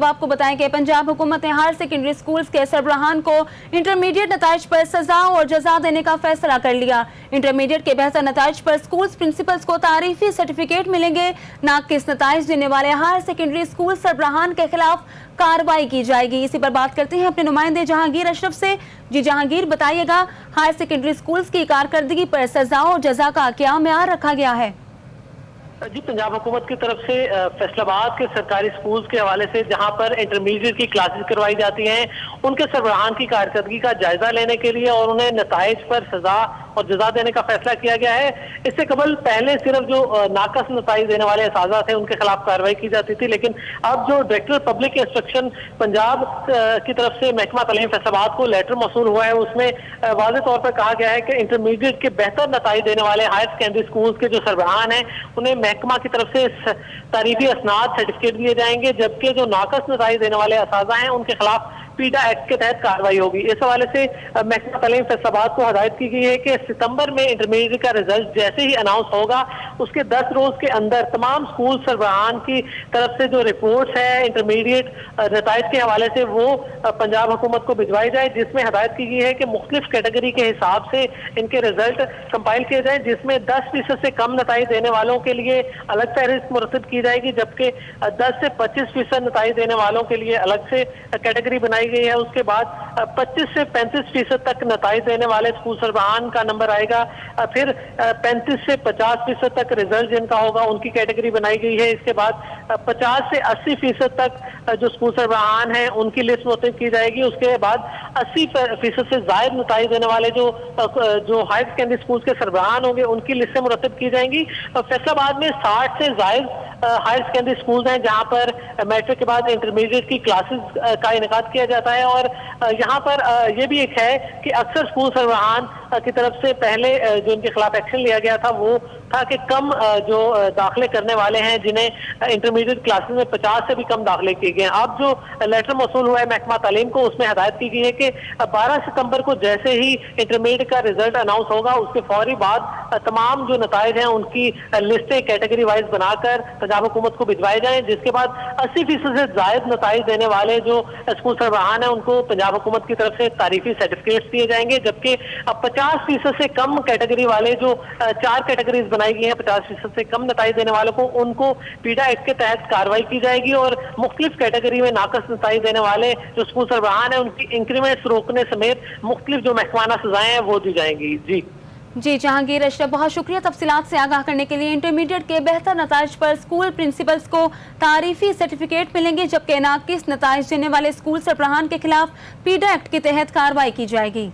आपको बताएं कि पंजाब हुकूमत ने हायर सेकेंडरी स्कूल्स के सरबराहान को इंटरमीडिएट नताइज पर सजा और जजा देने का फैसला कर लिया। इंटरमीडिएट के बेहतर नताइज पर स्कूल्स प्रिंसिपल्स को तारीफी सर्टिफिकेट मिलेंगे। नाकिस नताइज देने वाले हायर सेकेंडरी स्कूल सरबराहान के खिलाफ कार्रवाई की जाएगी। इसी पर बात करते हैं अपने नुमाइंदे जहांगीर अशरफ से। जी जहांगीर, बताइएगा हायर सेकेंडरी स्कूल्स की कारकर्दगी पर सजा और जजा का क्या मेयार रखा गया है? जी, पंजाब हुकूमत की तरफ से फैसलाबाद के सरकारी स्कूल्स के हवाले से जहां पर इंटरमीडिएट की क्लासेस करवाई जाती हैं, उनके सरबराहान की कारकर्दगी का जायजा लेने के लिए और उन्हें नताइज पर सजा और जजा देने का फैसला किया गया है। इससे कबल पहले सिर्फ जो नाकस नताइज देने वाले असाजा थे उनके खिलाफ कार्रवाई की जाती थी, लेकिन अब जो डायरेक्टर पब्लिक इंस्ट्रक्शन पंजाब की तरफ से महकमा तालीम फैसलाबाद को लेटर मौसूल हुआ है, उसमें वाज़ेह तौर पर कहा गया है कि इंटरमीडिएट के बेहतर नताइज देने वाले हायर सेकेंडरी स्कूल्स के जो सरबराहान हैं उन्हें महकमा की तरफ से तारीफी असनाद सर्टिफिकेट दिए जाएंगे, जबकि जो नाकस नताइज देने वाले असाजा हैं उनके खिलाफ पीडा एक्ट के तहत कार्रवाई होगी। इस हवाले से महकमा तालीम फैसलाबाद को हदायत की गई है कि सितंबर में इंटरमीडिएट का रिजल्ट जैसे ही अनाउंस होगा उसके 10 रोज के अंदर तमाम स्कूल सरबराहान की तरफ से जो रिपोर्ट्स है इंटरमीडिएट नताइज के हवाले से वो पंजाब हुकूमत को भिजवाई जाए, जिसमें हदायत की गई है कि मुख्तलिफ कैटेगरी के हिसाब से इनके रिजल्ट कंपाइल किए जाए, जिसमें 10% से कम नताइज देने वालों के लिए अलग फहरिस्त मुरतब की जाएगी, जबकि 10 से 25% नताइज देने वालों के लिए अलग से कैटेगरी बनाई गई है। उसके बाद 25 से 35% तक नताइज देने वाले स्कूल सरबराहान का नंबर आएगा। फिर 35 से 50% तक रिजल्ट जिनका होगा उनकी कैटेगरी बनाई गई है। इसके बाद 50 से 80% तक जो स्कूल सरबराहान हैं उनकी लिस्ट मुतय्यन की जाएगी। उसके बाद 80% से जायद नताइज देने वाले जो हायर सेकेंडरी स्कूल के सरबराहान होंगे उनकी लिस्टें मुरतब की जाएंगी। फैसलाबाद में 60 से जायद हायर सेकेंडरी स्कूल हैं जहां पर मैट्रिक के बाद इंटरमीडिएट की क्लासेस का इनेकाद किया जाता है। और यहाँ पर ये भी एक है कि अक्सर स्कूल सरबराहान की तरफ से पहले जो इनके खिलाफ एक्शन लिया गया था वो था कि कम जो दाखिले करने वाले हैं जिन्हें इंटरमीडिएट क्लासेस में 50 से भी कम दाखिले किए गए। अब जो लेटर मौसूल हुआ है महकमा तालीम को, उसमें हदायत की गई है कि 12 सितंबर को जैसे ही इंटरमीडिएट का रिजल्ट अनाउंस होगा उसके फौरी बाद तमाम जो नताइज हैं उनकी लिस्टें कैटेगरी वाइज बनाकर पंजाब हुकूमत को भिजवाए जाएं, जिसके बाद 80% से जायद नताइज देने वाले जो स्कूल सरबराहान है उनको पंजाब हुकूमत की तरफ से तारीफी सर्टिफिकेट्स दिए जाएंगे, जबकि 50% से कम कैटेगरी वाले जो 4 कैटेगरीज बनाई गई हैं 50% से कम नताइज देने वालों को उनको पीडा एक्ट के तहत कार्रवाई की जाएगी और मुख्तलिफ कैटेगरी में नाकस नताइज देने वाले जो स्कूल सरबराहान है उनकी इंक्रीमेंट्स रोकने समेत मुख्तलिफ जो महकमाना सजाएं हैं वो दी जाएंगी। जी जहांगीर अशरफ, बहुत शुक्रिया तफसीलात से आगाह करने के लिए। इंटरमीडिएट के बेहतर नताइज पर स्कूल प्रिंसिपल्स को तारीफी सर्टिफिकेट मिलेंगे, जबकि नाकिस नताइज देने वाले स्कूल सरबराहान के खिलाफ पीडा एक्ट के तहत कार्रवाई की जाएगी।